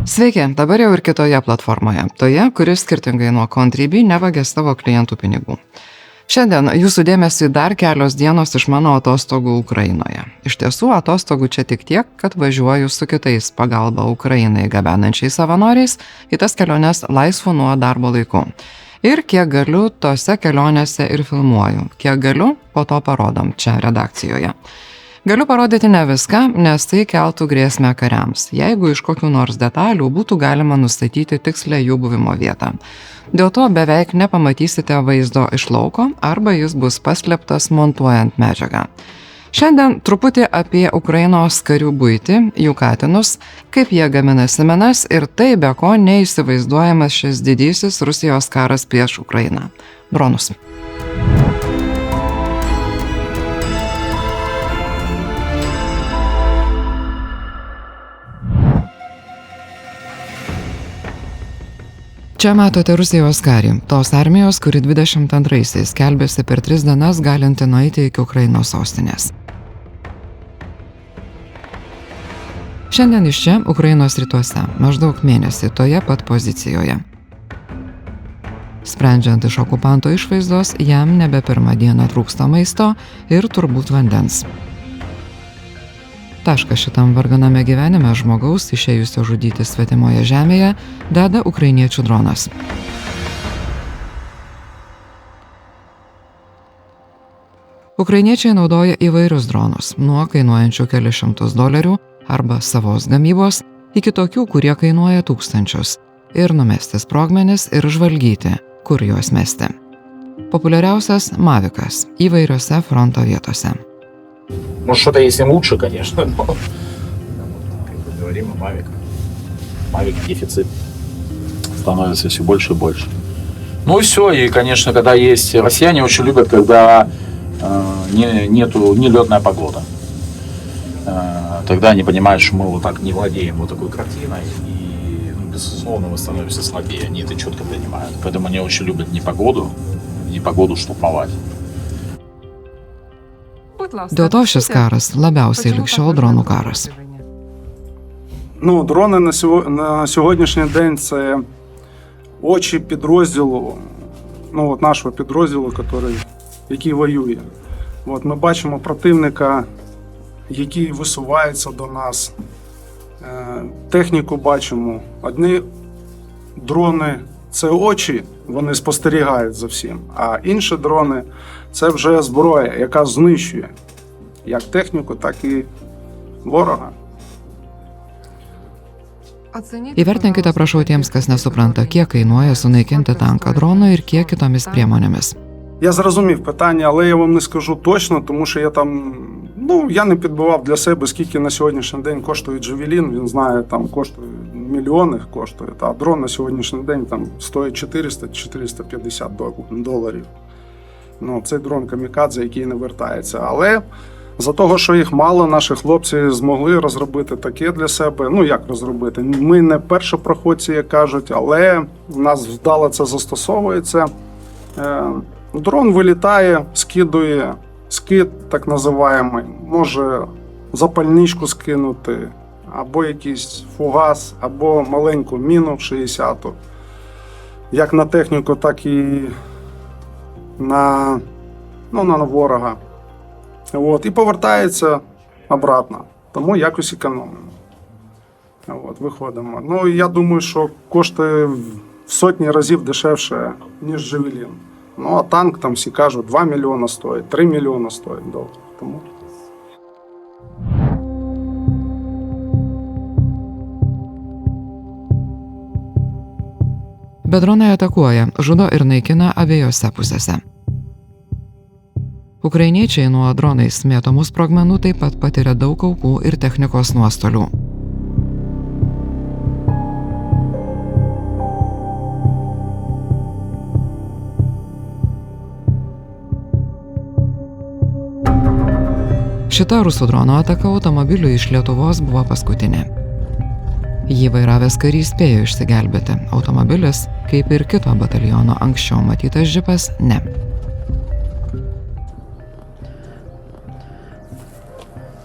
Sveiki, dabar jau ir kitoje platformoje, toje, kuris skirtingai nuo Contribui nevagia savo klientų pinigų. Šiandien jūsų dėmesį dar kelios dienos iš mano atostogų Ukrainoje. Iš tiesų, atostogų čia tik tiek, kad važiuoju su kitais pagalbą Ukrainai gabenančiais savanoriais į tas keliones laisvu nuo darbo laiku. Ir kiek galiu, tose kelionėse ir filmuoju. Kiek galiu, po to parodom čia redakcijoje. Galiu parodyti ne viską, nes tai keltų grėsmę kariams, jeigu iš kokių nors detalių būtų galima nustatyti tikslę jų buvimo vietą. Dėl to beveik nepamatysite vaizdo iš lauko arba jis bus paslėptas montuojant medžiagą. Šiandien truputį apie Ukrainos karių buitį, jų katinus, kaip jie gamina semenas ir tai, be ko neįsivaizduojamas šis didysis Rusijos karas prieš Ukrainą. Dronus. Čia matote Rusijos karį, tos armijos, kuri 22-aisiais skelbėsi per 3 dienas galinti nueiti iki Ukrainos sostinės. Šiandien iš čia, Ukrainos rytuose, maždaug mėnesį toje pat pozicijoje. Sprendžiant iš okupanto išvaizdos, jam nebe pirmą dieną trūksta maisto ir turbūt vandens. Tašką šitam varganame gyvenime žmogaus, išėjusio žudyti svetimoje žemėje, deda ukrainiečių dronas. Ukrainiečiai naudoja įvairius dronus, nuo kainuojančių kelius $100 arba savos gamybos, iki tokių, kurie kainuoja tūkstančius, ir numesti sprogmenis ir žvalgyti, kur juos mesti. Populiariausias Mavikas įvairiose fronto vietose. Может, что-то есть им лучше, конечно, но как мы говорим о Mavic. Mavic дефицит становится все больше и больше. Ну и все, и, конечно, когда есть... Россияне очень любят, когда нету нелетная погода. Тогда они понимают, что мы вот так не владеем вот такой картиной, и, безусловно, мы становимся слабее, они это четко понимают. Поэтому они очень любят непогоду штурмовать. Dėl to šis karas labiausiai lig šiol dronų karas. Дрони на сьогоднішній день це очі підрозділу, нашого підрозділу, який воює. Ми бачимо противника, який висувається до нас. Техніку бачимо. Одні дрони – це очі, вони спостерігають за всім, а інші дрони – це вже зброя, яка знищує як техніку, так і ворога. Įvertinkite, prašau, tiems, kas nesupranta, kiek kainuoja sunaikinti tanką dronų ir kiek kitomis priemonėmis. Я зрозумів питання, але я вам не скажу точно, тому що я не підбивав для себе, скільки на сьогоднішній день коштує Джавелін. Він знає, коштує мільйони, а дрон на сьогоднішній день стоїть $400-450. Цей дрон камікадзе, який не вертається. Але за того, що їх мало, наші хлопці змогли розробити таке для себе. Як розробити? Ми не першопроходці, як кажуть, але в нас вдало це застосовується. Дрон вилітає, скидує, скид так називаємий, може запальничку скинути, або якийсь фугас, або маленьку міну 60-ту. Як на техніку, так і на ворога. І повертається обратно. Тому якось економимо. Виходимо. Я думаю, що коштує в сотні разів дешевше, ніж Джавелін. А танк, всі кажуть, 2 мільйони стоїть, 3 мільйони стоїть. Тому... Bet dronai atakuoja, žudo ir naikina abiejose pusėse. Ukrainiečiai nuo dronais mėtomų sprogmenų taip pat patiria daug aukų ir technikos nuostolių. Šita rusų drono ataka automobiliui iš Lietuvos buvo paskutinė. Jį vairavęs karys spėjo išsigelbėti. Automobilis, kaip ir kito bataliono anksčiau matytas džipas, ne.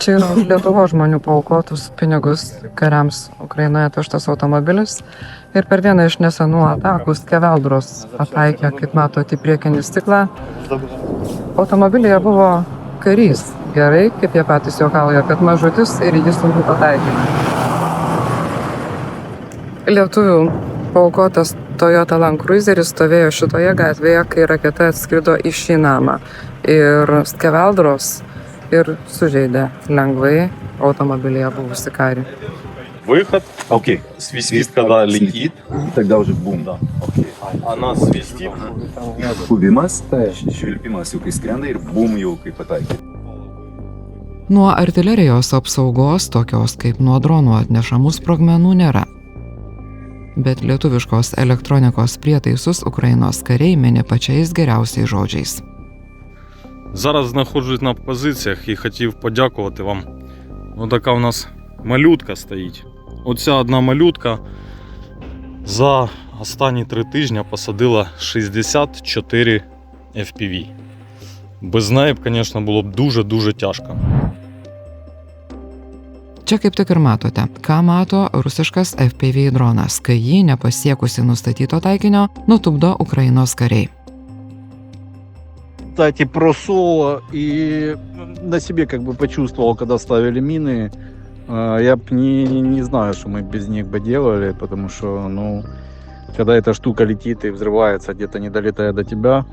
Čia yra Lietuvos žmonių paaukotus pinigus kariams Ukrainoje atvežtas automobilis. Ir per vieną iš nesenų atakų skeveldros pataikė, kaip matote, į priekinį stiklą. Automobilyje buvo karys. Gerai, kaip jie patys juokauja, kad mažutis ir jį sunku pataikyti. Lietuvių paaukotas Toyota Land Cruiseris stovėjo šitoje gatvėje, kai raketa atskrido į šį namą. Ir skeveldros ir sužeidė lengvai automobilyje buvusi karį. Выход. Окей. Свистит, когда летит. И тогда уже бум. Да. Окей. Она свистит. Buvimas, švilpimas jau kai skrenda ir bum jau kai pataikė. Nuo artilerijos apsaugos, tokios kaip nuo dronų atnešamų sprogmenų, nėra. Bet lietuviškos elektronikos prietaisus Ukrainos kariai mini pačiais geriausiais žodžiais. Зараз знаходжусь на позиціях і хотів подякувати вам. Отака у нас малютка стоїть. Оця одна малютка за останні 3 тижні посадила 64 FPV. Без неї б, звісно, було б дуже-дуже тяжко. Čia kaip tik ir matote, ką mato rusiškas FPV dronas, kai jį nepasiekusi nustatyto taikinio nutupdo Ukrainos kariai. Кстати, про соло и на себе как бы почувствовал, когда ставили мины. Я б не знаю, что мы без них бы делали, потому что, ну, когда эта штука летит и взрывается, где-то не долетая до тебя,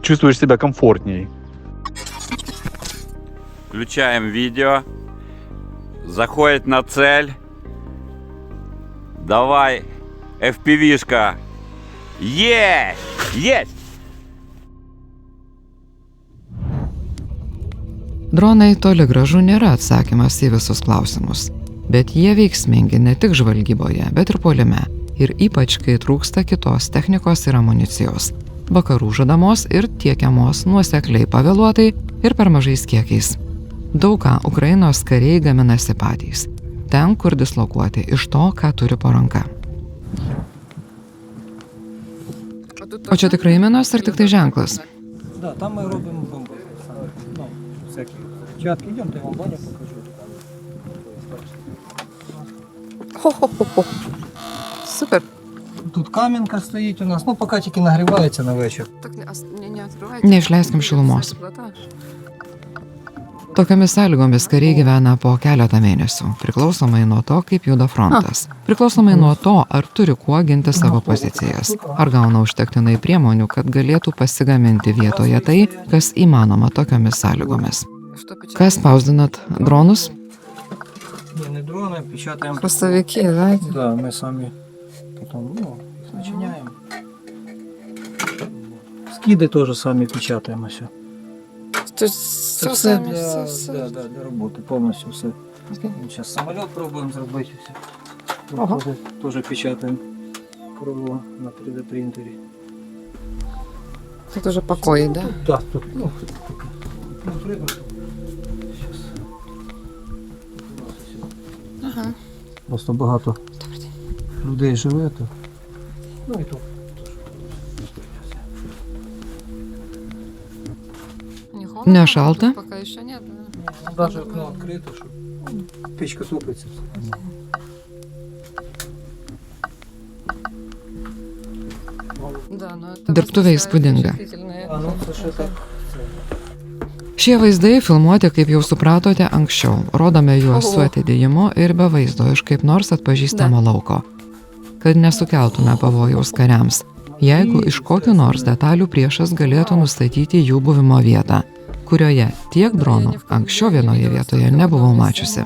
чувствуешь себя комфортней. Включаем видео. Заходит на цель. Давай, FPV-шка. Есть! Есть! Dronai toli gražu nėra atsakymas į visus klausimus, bet jie veiksmingi ne tik žvalgyboje, bet ir puolime, ir ypač kai trūksta kitos technikos ir amunicijos, vakarų žadamos ir tiekiamos nuosekliai pavėluotai ir per mažais kiekiais. Daug ką Ukrainos kariai gaminasi patys, ten, kur dislokuoti iš to, ką turi po ranka. O čia tikrai minos ar tik tai ženklas? Да, там ми робимо бомби. Ну, всякі. Чатки, йдемте, я вам баню покажу. Хо-хо-хо-хо. Супер. Тут камінка стоїть у нас, ну поки тільки нагрівається на вечір. Neišleiskim šilumos. Tokiamis sąlygomis kariai gyvena po keletą mėnesių, priklausomai nuo to, kaip juda frontas. Priklausomai nuo to, ar turi kuo ginti savo pozicijas, ar gauna užtektinai priemonių, kad galėtų pasigaminti vietoje tai, kas įmanoma tokiamis sąlygomis. Ką spausdinat? Dronus? Ні, не дрони, печатаємо. Хвостовики, знаєте? Да, ми самі потім, ну, їх начиняємо. Скиди теж самі печатаємо все. Це все для роботи, повністю все. Зараз самоліт пробуємо зробити все. Ага. Теж печатаємо крило на 3D принтері. Тут уже покої, да? Так, тут, ну, тут прибрати. Ага. Просто багато людей живе тут. Ну і тут. Не шалта? Ну, даже окно відкрито, щоб печка топиться. Dirbtuvė įspūdinga. А, ну, це ще так. Šie vaizdai filmuoti, kaip jau supratote, anksčiau. Rodome juos su atidėjimu ir be vaizdo iš kaip nors atpažįstamo lauko. Kad nesukeltume pavojaus kariams, jeigu iš kokių nors detalių priešas galėtų nustatyti jų buvimo vietą, kurioje tiek dronų anksčiau vienoje vietoje nebuvau mačiusi.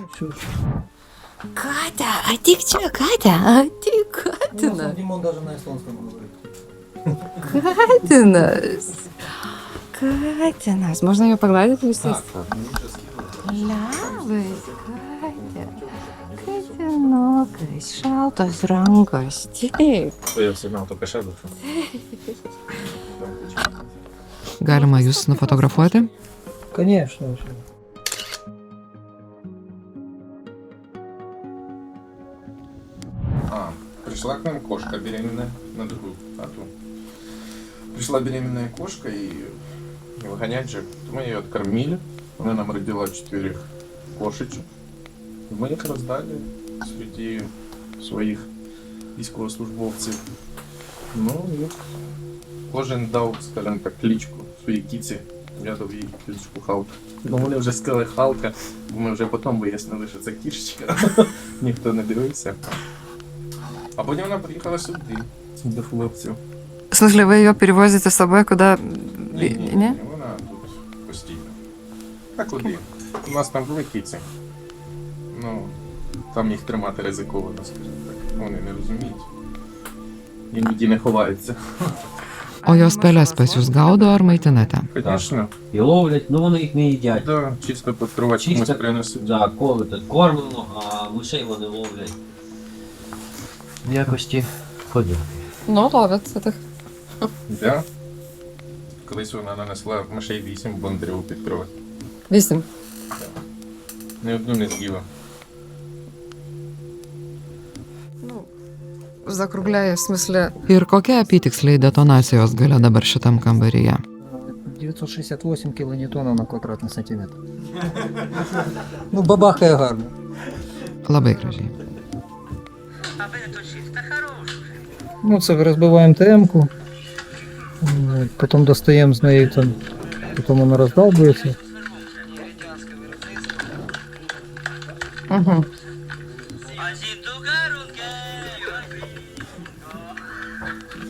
Катя, а ти че, Катя? А ти Катина? Дімон навіть на естонському говорить. Катинас. Катинас. Можно ее погладить, естественно? Labas, Katė. Katinukas, šaltos rankos. Taip. Galima jūs nufotografuoti? Конечно. Пришла к нам кошка беременная на другую хату. Пришла беременная кошка и выгонять же. Мы ее откормили, Вона нам родила 4 кошечок. Ми їх роздали серед своїх військовослужбовців. Ну і кожен дав, скажімо так, кличку своїй кіці. Я дав їй кличку Халка. Ну вони вже сказали Халка, бо ми вже потім вияснили, що це кішечка. Ніхто не дивився. А потім вона приїхала сюди, до хлопців. В смысле, ви її перевозите з собою куди? Ні, вона тут постійно. А куди? У нас там були кіці. Ну, там їх тримати ризиковано, скажімо так. Вони не розуміють. Іноді не ховаються. O jos peles pas jūs gaudo ar maitinate? Звісно. І ловлять, ну вони їх не їдять. Да, чисто патрувати комусь Чисто, приносить. да, кормимо, а мишей вони ловлять. В якості ходять. Ну, ловят это. Да. Колись вона нанесла мишей 8 бондарів під кровать. 8. Ні одну не з'їла. Zakrugliai, в смысле. Ir kokia apytiksliai detonacijos galia dabar šitam kambaryje? 968 кілоньютонів на квадратний сантиметр. Ну, бабахає гарно. Labai gražiai. Ну, це розбиваємо ТМ-ку, потім достаємо з неї, там, потім вона роздовбується. Угу.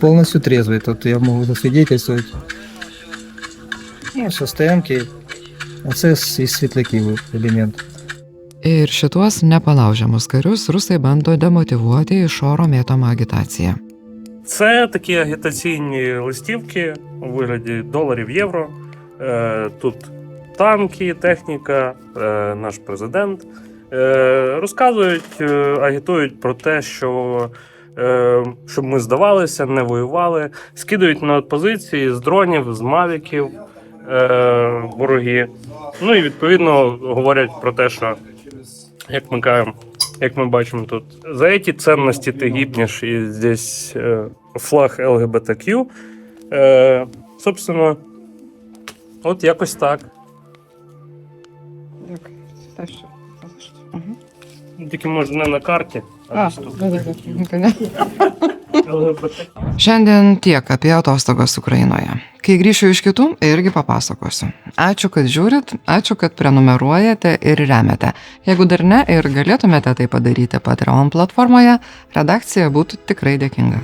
Полностью трезвый, тут я могу засвидетельствовать. Ну, що з ТМ-ки, а це із світляків елемент. Ir šituos nepalaužiamus karius rusai bando demotyvuoti iš oro mėtoma agitacija. Це такі агітаційні листівки у вигляді доларів, євро. Тут танки, техніка, наш президент. Розказують, агітують про те, що щоб ми здавалися, не воювали. Скидують на позиції з дронів, з мавіків вороги. Ну і відповідно говорять про те, що, як ми кажемо, як ми бачимо тут, за эти ценности ты гибнешь, и здесь флаг ЛГБТQ. Собственно, от якось так. Тільки може не на карті, а десь тут. ЛГБТ. Šiandien tiek apie atostogas Ukrainoje. Kai grįšiu iš kitų, irgi papasakosiu. Ačiū, kad žiūrit, ačiū, kad prenumeruojate ir remiate. Jeigu dar ne ir galėtumėte tai padaryti Patreon platformoje, redakcija būtų tikrai dėkinga.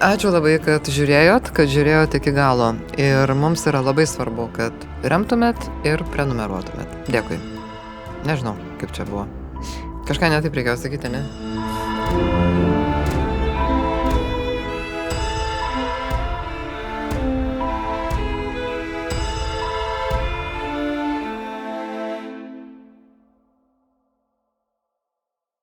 Ačiū labai, kad žiūrėjot iki galo. Ir mums yra labai svarbu, kad remtumėt ir prenumeruotumėt. Dėkui. Nežinau, kaip čia buvo. Kažką netaip reikėjo sakyti, ne?